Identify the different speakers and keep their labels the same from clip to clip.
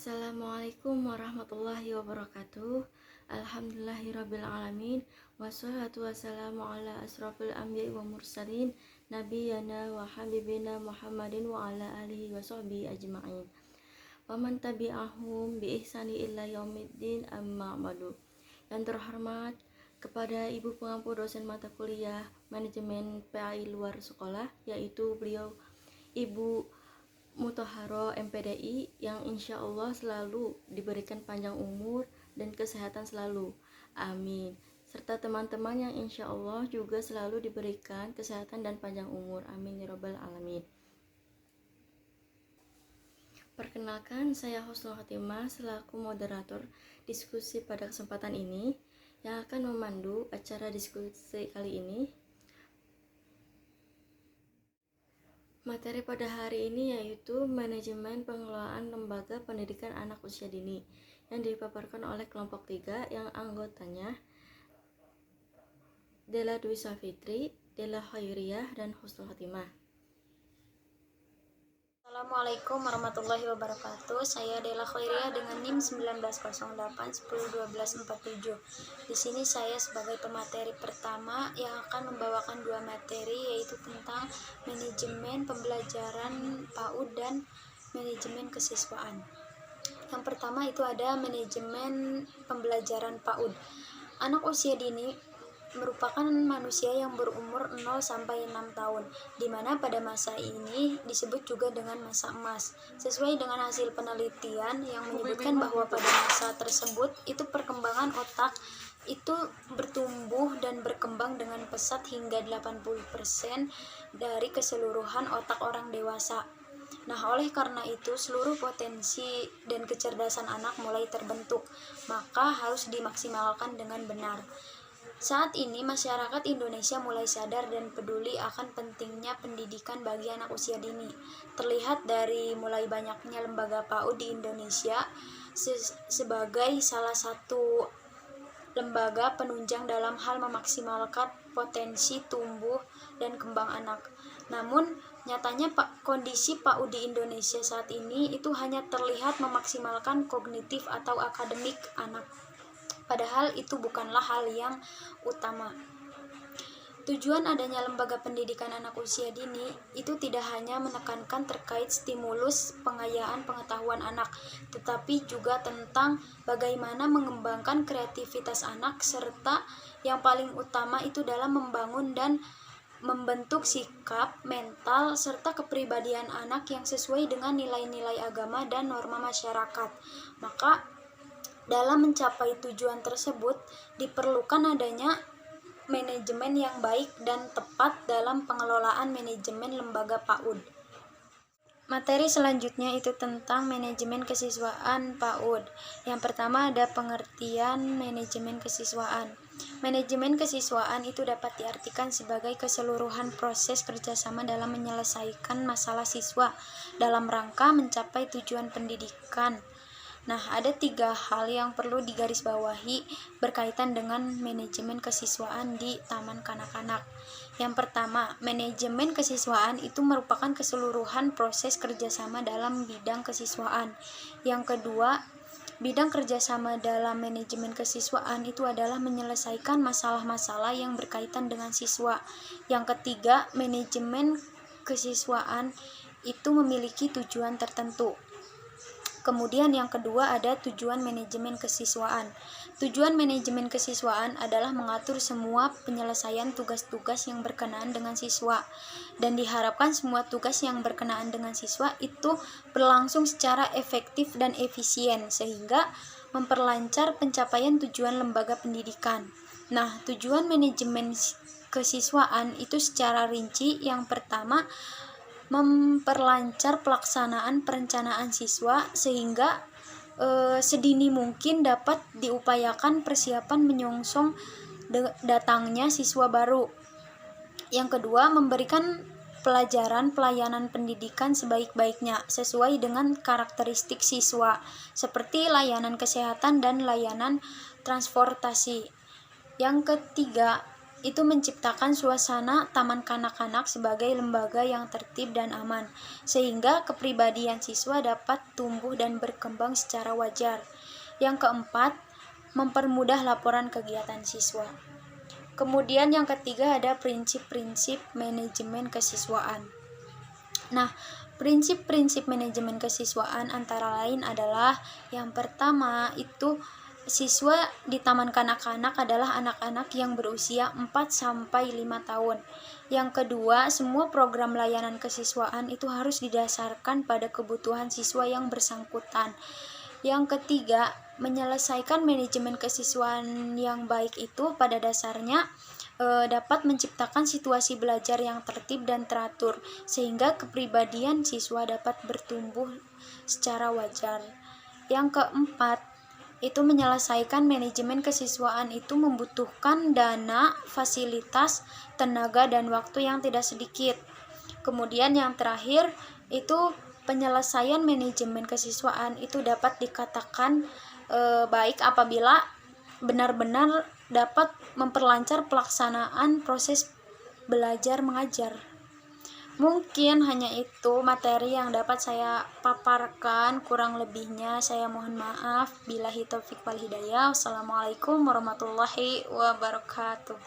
Speaker 1: Assalamualaikum warahmatullahi wabarakatuh. Alhamdulillahirrabbilalamin. Wassalatu wassalamu ala asrafil anbiya wa mursalin Nabiyana wa habibina Muhammadin wa ala alihi wa sahbihi ajma'in wa man tabi'ahum bi ihsani illa yaumiddin amma ba'du. Yang terhormat kepada Ibu Pengampu dosen mata kuliah Manajemen PAI luar sekolah, yaitu beliau Ibu Mutaharo MPDI, yang insya Allah selalu diberikan panjang umur dan kesehatan selalu, amin, serta teman-teman yang insya Allah juga selalu diberikan kesehatan dan panjang umur, amin ya rabbal alamin. Perkenalkan, saya Husnul Khotimah selaku moderator diskusi pada kesempatan ini yang akan memandu acara diskusi kali ini. Materi pada hari ini yaitu manajemen pengelolaan lembaga pendidikan anak usia dini yang dipaparkan oleh kelompok 3 yang anggotanya Della Dwi Safitri, Della Khairiyah, dan Husnul Khotimah.
Speaker 2: Assalamualaikum warahmatullahi wabarakatuh. Saya Della Khairiyah dengan NIM 1908101247. Di sini saya sebagai pemateri pertama yang akan membawakan dua materi, yaitu tentang manajemen pembelajaran PAUD dan manajemen kesiswaan. Yang pertama itu ada manajemen pembelajaran PAUD. Anak usia dini merupakan manusia yang berumur 0 sampai 6 tahun, di mana pada masa ini disebut juga dengan masa emas. Sesuai dengan hasil penelitian yang menyebutkan bahwa pada masa tersebut itu perkembangan otak itu bertumbuh dan berkembang dengan pesat hingga 80% dari keseluruhan otak orang dewasa. Nah, oleh karena itu seluruh potensi dan kecerdasan anak mulai terbentuk, maka harus dimaksimalkan dengan benar. Saat ini masyarakat Indonesia mulai sadar dan peduli akan pentingnya pendidikan bagi anak usia dini. Terlihat dari mulai banyaknya lembaga PAUD di Indonesia sebagai salah satu lembaga penunjang dalam hal memaksimalkan potensi tumbuh dan kembang anak. Namun, nyatanya kondisi PAUD di Indonesia saat ini itu hanya terlihat memaksimalkan kognitif atau akademik anak. Padahal itu bukanlah hal yang utama. Tujuan adanya lembaga pendidikan anak usia dini itu tidak hanya menekankan terkait stimulus pengayaan pengetahuan anak, tetapi juga tentang bagaimana mengembangkan kreativitas anak, serta yang paling utama itu dalam membangun dan membentuk sikap, mental, serta kepribadian anak yang sesuai dengan nilai-nilai agama dan norma masyarakat. Maka dalam mencapai tujuan tersebut, diperlukan adanya manajemen yang baik dan tepat dalam pengelolaan manajemen lembaga PAUD. Materi selanjutnya itu tentang manajemen kesiswaan PAUD. Yang pertama ada pengertian manajemen kesiswaan. Manajemen kesiswaan itu dapat diartikan sebagai keseluruhan proses kerjasama dalam menyelesaikan masalah siswa dalam rangka mencapai tujuan pendidikan. Nah, ada 3 hal yang perlu digarisbawahi berkaitan dengan manajemen kesiswaan di taman kanak-kanak. Yang pertama, manajemen kesiswaan itu merupakan keseluruhan proses kerjasama dalam bidang kesiswaan. Yang kedua, bidang kerjasama dalam manajemen kesiswaan itu adalah menyelesaikan masalah-masalah yang berkaitan dengan siswa. Yang ketiga, manajemen kesiswaan itu memiliki tujuan tertentu. Kemudian yang kedua ada tujuan manajemen kesiswaan. Tujuan manajemen kesiswaan adalah mengatur semua penyelesaian tugas-tugas yang berkenaan dengan siswa, dan diharapkan semua tugas yang berkenaan dengan siswa itu berlangsung secara efektif dan efisien sehingga memperlancar pencapaian tujuan lembaga pendidikan. Nah, tujuan manajemen kesiswaan itu secara rinci yang pertama memperlancar pelaksanaan perencanaan siswa sehingga sedini mungkin dapat diupayakan persiapan menyongsong datangnya siswa baru. Yang kedua, memberikan pelayanan pendidikan sebaik-baiknya sesuai dengan karakteristik siswa seperti layanan kesehatan dan layanan transportasi. Yang ketiga, itu menciptakan suasana taman kanak-kanak sebagai lembaga yang tertib dan aman, sehingga kepribadian siswa dapat tumbuh dan berkembang secara wajar. Yang keempat, mempermudah laporan kegiatan siswa. Kemudian yang ketiga ada prinsip-prinsip manajemen kesiswaan. Nah, prinsip-prinsip manajemen kesiswaan antara lain adalah yang pertama itu siswa di taman kanak-kanak adalah anak-anak yang berusia 4 sampai 5 tahun. Yang kedua, semua program layanan kesiswaan itu harus didasarkan pada kebutuhan siswa yang bersangkutan. Yang ketiga, menyelesaikan manajemen kesiswaan yang baik itu pada dasarnya dapat menciptakan situasi belajar yang tertib dan teratur, sehingga kepribadian siswa dapat bertumbuh secara wajar. Yang keempat, itu menyelesaikan manajemen kesiswaan itu membutuhkan dana, fasilitas, tenaga, dan waktu yang tidak sedikit. Kemudian yang terakhir, itu penyelesaian manajemen kesiswaan itu dapat dikatakan baik apabila benar-benar dapat memperlancar pelaksanaan proses belajar mengajar. Mungkin hanya itu materi yang dapat saya paparkan, kurang lebihnya saya mohon maaf. Billahi taufik wal hidayah. Wassalamualaikum warahmatullahi wabarakatuh.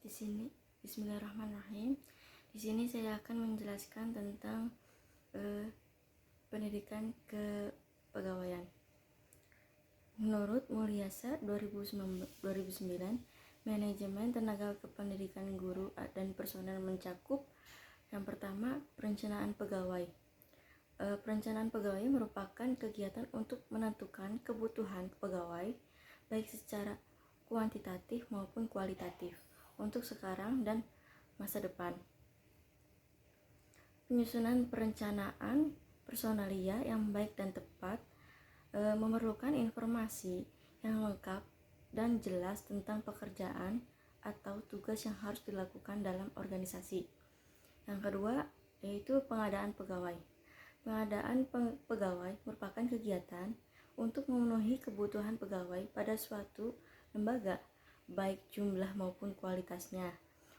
Speaker 1: Di sini, Bismillahirrahmanirrahim. Di sini saya akan menjelaskan tentang pendidikan kepegawaian. Menurut Mulyasa 2009, manajemen tenaga kependidikan guru dan personel mencakup yang pertama, perencanaan pegawai. Perencanaan pegawai merupakan kegiatan untuk menentukan kebutuhan pegawai baik secara kuantitatif maupun kualitatif untuk sekarang dan masa depan. Penyusunan perencanaan personalia yang baik dan tepat memerlukan informasi yang lengkap dan jelas tentang pekerjaan atau tugas yang harus dilakukan dalam organisasi. Yang kedua, yaitu pengadaan pegawai. Pengadaan pegawai merupakan kegiatan untuk memenuhi kebutuhan pegawai pada suatu lembaga, baik jumlah maupun kualitasnya.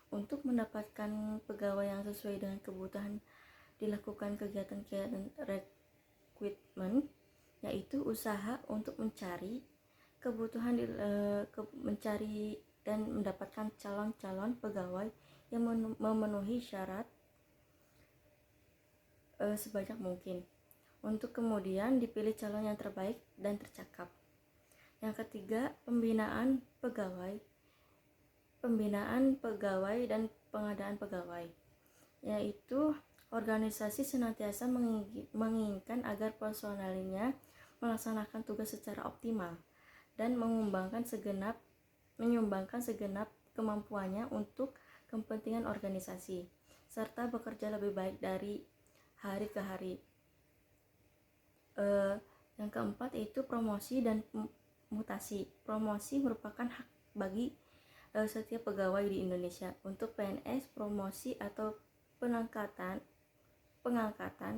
Speaker 1: Untuk mendapatkan pegawai yang sesuai dengan kebutuhan, dilakukan kegiatan-kegiatan rekrutmen, yaitu usaha untuk mencari kebutuhan mencari dan mendapatkan calon-calon pegawai yang memenuhi syarat sebanyak mungkin untuk kemudian dipilih calon yang terbaik dan tercakap. Yang ketiga, pembinaan pegawai dan pengadaan pegawai, yaitu organisasi senantiasa menginginkan agar personelnya melaksanakan tugas secara optimal dan menyumbangkan segenap kemampuannya untuk kepentingan organisasi, serta bekerja lebih baik dari hari ke hari. Yang keempat yaitu promosi dan mutasi. Promosi merupakan hak bagi setiap pegawai di Indonesia. Untuk PNS, promosi atau pengangkatan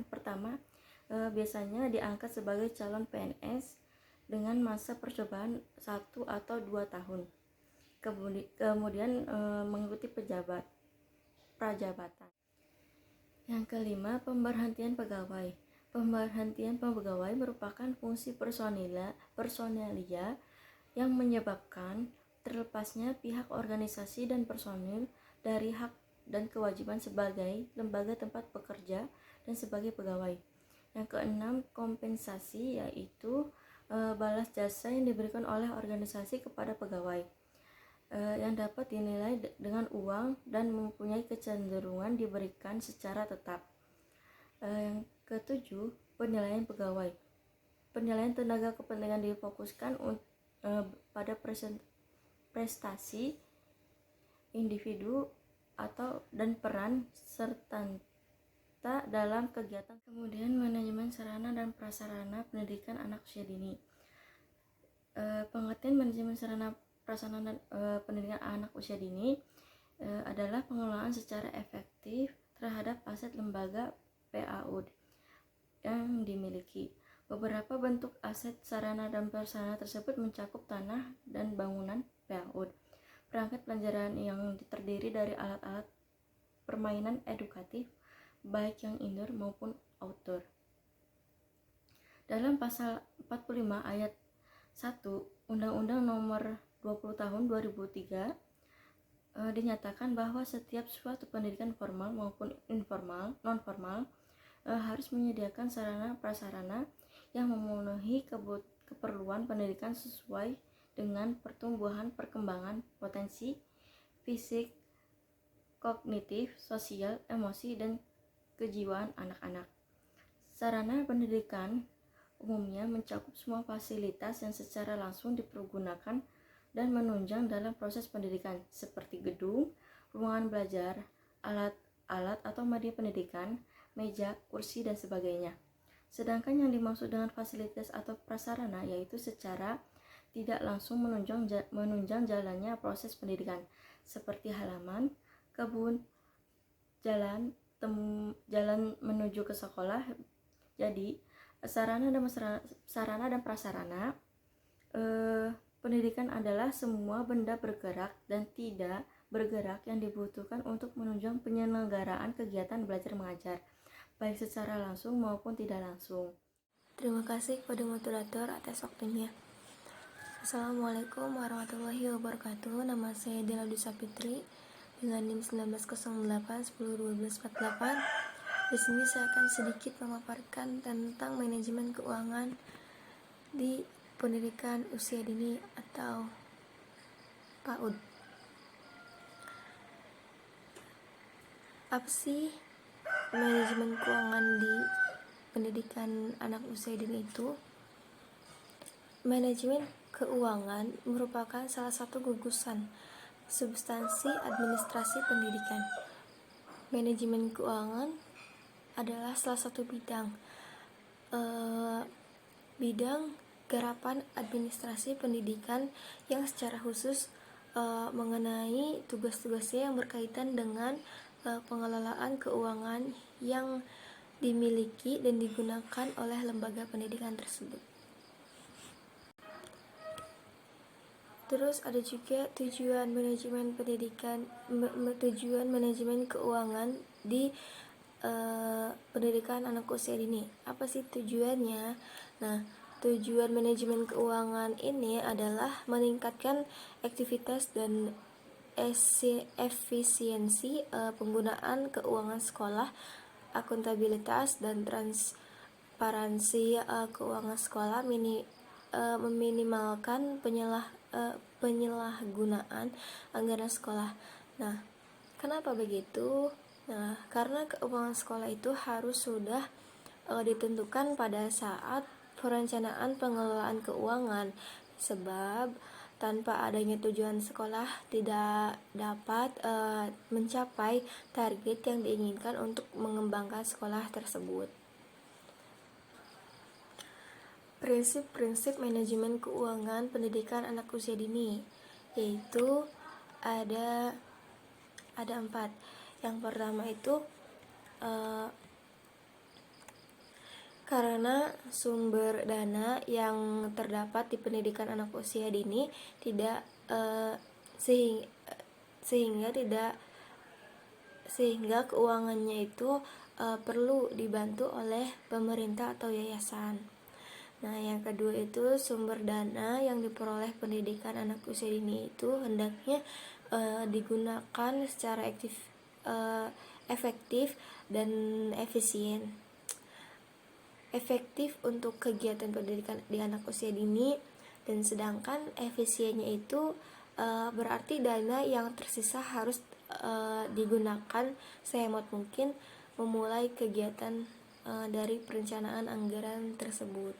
Speaker 1: pertama biasanya diangkat sebagai calon PNS dengan masa percobaan 1 atau 2 tahun. Kemudian mengikuti prajabatan. Yang kelima, pemberhentian pegawai. Pemberhentian pegawai merupakan fungsi personelia yang menyebabkan terlepasnya pihak organisasi dan personil dari hak dan kewajiban sebagai lembaga tempat bekerja dan sebagai pegawai. Yang keenam, kompensasi, yaitu balas jasa yang diberikan oleh organisasi kepada pegawai yang dapat dinilai dengan uang dan mempunyai kecenderungan diberikan secara tetap. Yang ketujuh, penilaian pegawai. Penilaian tenaga kepentingan difokuskan pada prestasi individu dan peran serta dalam kegiatan. Kemudian manajemen sarana dan prasarana pendidikan anak usia dini. Pengertian manajemen sarana prasarana dan pendidikan anak usia dini adalah pengelolaan secara efektif terhadap aset lembaga PAUD yang dimiliki. Beberapa bentuk aset sarana dan prasarana tersebut mencakup tanah dan bangunan PAUD, perangkat pelajaran yang terdiri dari alat-alat permainan edukatif, baik yang indoor maupun outdoor. Dalam pasal 45 ayat 1 Undang-Undang Nomor 20 Tahun 2003 dinyatakan bahwa setiap suatu pendidikan formal maupun non-formal harus menyediakan sarana prasarana yang memenuhi keperluan pendidikan sesuai dengan pertumbuhan perkembangan potensi fisik, kognitif, sosial, emosi, dan kejiwaan anak-anak. Sarana pendidikan umumnya mencakup semua fasilitas yang secara langsung dipergunakan dan menunjang dalam proses pendidikan, seperti gedung, ruangan belajar, alat-alat atau media pendidikan, meja, kursi, dan sebagainya. Sedangkan yang dimaksud dengan fasilitas atau prasarana yaitu secara tidak langsung menunjang jalannya proses pendidikan, seperti halaman, kebun, jalan menuju ke sekolah. Jadi, sarana dan prasarana pendidikan adalah semua benda bergerak dan tidak bergerak yang dibutuhkan untuk menunjang penyelenggaraan kegiatan belajar mengajar, baik secara langsung maupun tidak langsung.
Speaker 2: Terima kasih kepada moderator atas waktunya. Assalamualaikum warahmatullahi wabarakatuh. Nama saya Dela Dusa Fitri dengan NIM 1908 101248. Di sini saya akan sedikit memaparkan tentang manajemen keuangan di pendidikan usia dini atau PAUD. Apa sih manajemen keuangan di pendidikan anak usia dini itu? Manajemen keuangan merupakan salah satu gugusan substansi administrasi pendidikan. Manajemen keuangan adalah salah satu bidang garapan administrasi pendidikan yang secara khusus mengenai tugas-tugasnya yang berkaitan dengan pengelolaan keuangan yang dimiliki dan digunakan oleh lembaga pendidikan tersebut. Terus ada juga tujuan manajemen keuangan di pendidikan anak usia dini. Apa sih tujuannya? Nah, tujuan manajemen keuangan ini adalah meningkatkan aktivitas dan efisiensi penggunaan keuangan sekolah, akuntabilitas dan transparansi keuangan sekolah, meminimalkan penyalahgunaan anggaran sekolah. Nah, kenapa begitu? Nah, karena keuangan sekolah itu harus sudah ditentukan pada saat perencanaan pengelolaan keuangan, sebab tanpa adanya tujuan sekolah tidak dapat mencapai target yang diinginkan untuk mengembangkan sekolah tersebut. Prinsip-prinsip manajemen keuangan pendidikan anak usia dini yaitu ada 4. Yang pertama itu karena sumber dana yang terdapat di pendidikan anak usia dini tidak sehingga keuangannya itu perlu dibantu oleh pemerintah atau yayasan. Nah, yang kedua itu sumber dana yang diperoleh pendidikan anak usia dini itu hendaknya digunakan secara efektif dan efisien. Efektif untuk kegiatan pendidikan di anak usia dini, dan sedangkan efisiennya itu berarti dana yang tersisa harus digunakan sehemat mungkin memulai kegiatan dari perencanaan anggaran tersebut.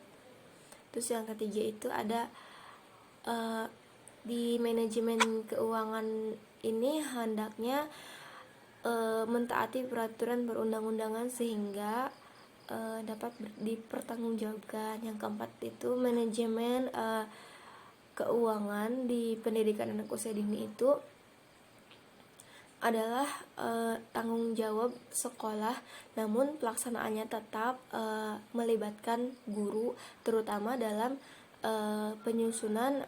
Speaker 2: Terus yang ketiga itu ada di manajemen keuangan ini hendaknya mentaati peraturan perundang-undangan sehingga dapat dipertanggungjawabkan. Yang keempat itu manajemen keuangan di pendidikan anak usia dini itu adalah tanggung jawab sekolah, namun pelaksanaannya tetap melibatkan guru, terutama dalam penyusunan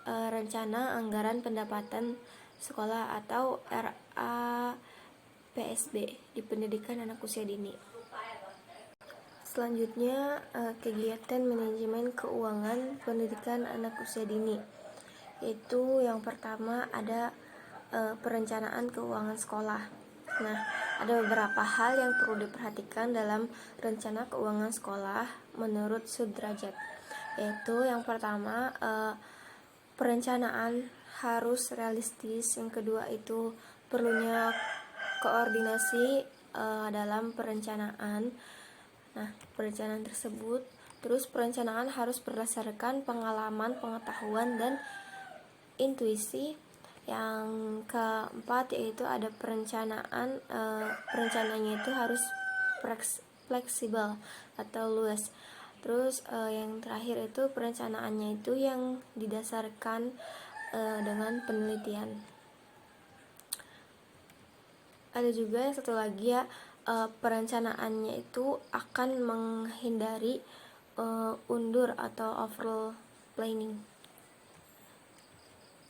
Speaker 1: Rencana Anggaran Pendapatan Sekolah atau RAPSB di pendidikan anak usia dini. Selanjutnya, kegiatan manajemen keuangan pendidikan anak usia dini, yaitu yang pertama ada perencanaan keuangan sekolah. Nah, ada beberapa hal yang perlu diperhatikan dalam rencana keuangan sekolah menurut Sudrajat, yaitu yang pertama perencanaan harus realistis, yang kedua itu perlunya koordinasi dalam perencanaan. Nah, perencanaan tersebut, terus perencanaan harus berdasarkan pengalaman, pengetahuan, dan intuisi. Yang keempat yaitu ada perencanaan, perencanaannya itu harus fleksibel atau luas. Terus yang terakhir itu perencanaannya itu yang didasarkan dengan penelitian. Ada juga yang satu lagi ya, perencanaannya itu akan menghindari undur atau over planning.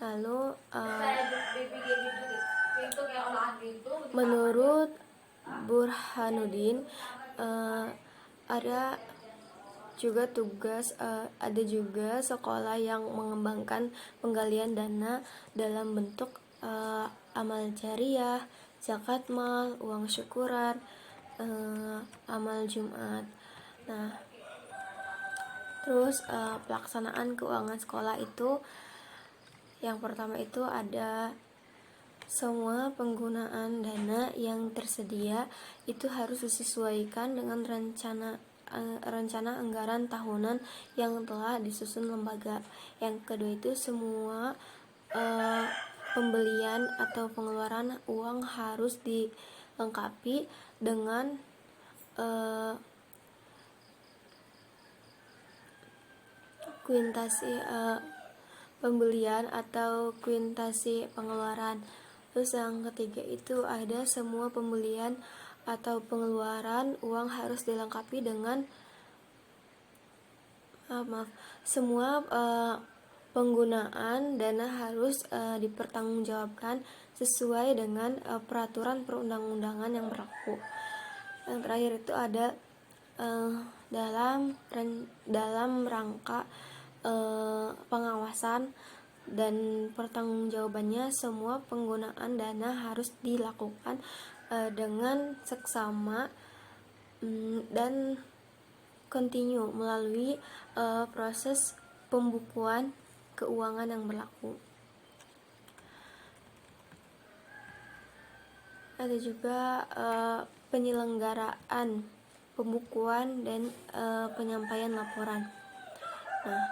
Speaker 1: Lalu menurut Burhanuddin ada juga sekolah yang mengembangkan penggalian dana dalam bentuk amal jariah, zakat mal, uang syukuran, amal Jumat. Nah, terus pelaksanaan keuangan sekolah itu yang pertama itu ada semua penggunaan dana yang tersedia itu harus disesuaikan dengan rencana anggaran tahunan yang telah disusun lembaga. Yang kedua itu semua pembelian atau pengeluaran uang harus dilengkapi dengan kuintasi pembelian atau kuintasi pengeluaran. Terus yang ketiga itu ada semua pembelian atau pengeluaran uang harus dilengkapi dengan semua penggunaan dana harus dipertanggungjawabkan sesuai dengan peraturan perundang-undangan yang berlaku. Yang terakhir itu ada dalam rangka pengawasan dan pertanggungjawabannya, semua penggunaan dana harus dilakukan dengan seksama dan kontinu melalui proses pembukuan keuangan yang berlaku. Ada juga penyelenggaraan pembukuan dan penyampaian laporan. Nah,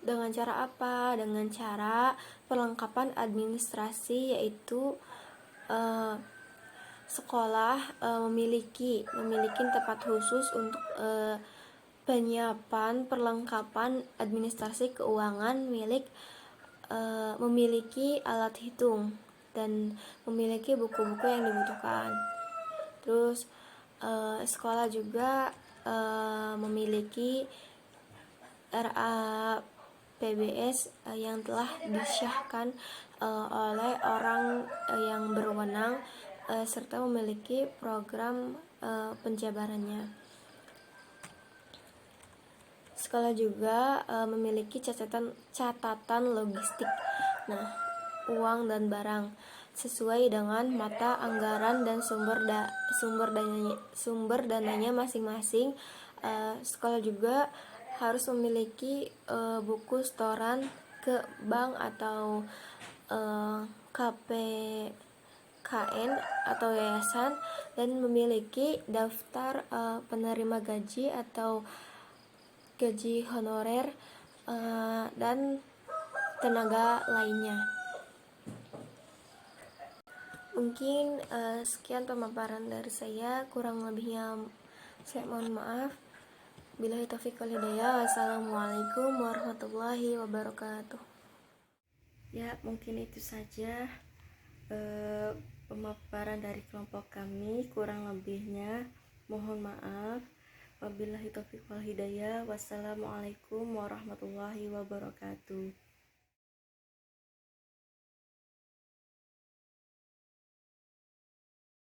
Speaker 1: dengan cara apa? Dengan cara perlengkapan administrasi, yaitu sekolah memiliki tempat khusus untuk penyiapan perlengkapan administrasi keuangan, memiliki alat hitung dan memiliki buku-buku yang dibutuhkan. Terus sekolah juga memiliki RAPBS yang telah disahkan oleh orang yang berwenang serta memiliki program penjabarannya. Sekolah juga memiliki catatan logistik. Nah, uang dan barang sesuai dengan mata anggaran dan sumber dananya masing-masing. Sekolah juga harus memiliki buku setoran ke bank atau KPKN atau yayasan, dan memiliki daftar penerima gaji atau gaji honorer dan tenaga lainnya. Mungkin sekian pemaparan dari saya, kurang lebihnya saya mohon maaf. Billahi taufiq wal hidayah. Wassalamualaikum warahmatullahi wabarakatuh. Ya, mungkin itu saja pemaparan dari kelompok kami, kurang lebihnya mohon maaf. Wabillahi taufiq wal hidayah. Wassalamualaikum warahmatullahi wabarakatuh.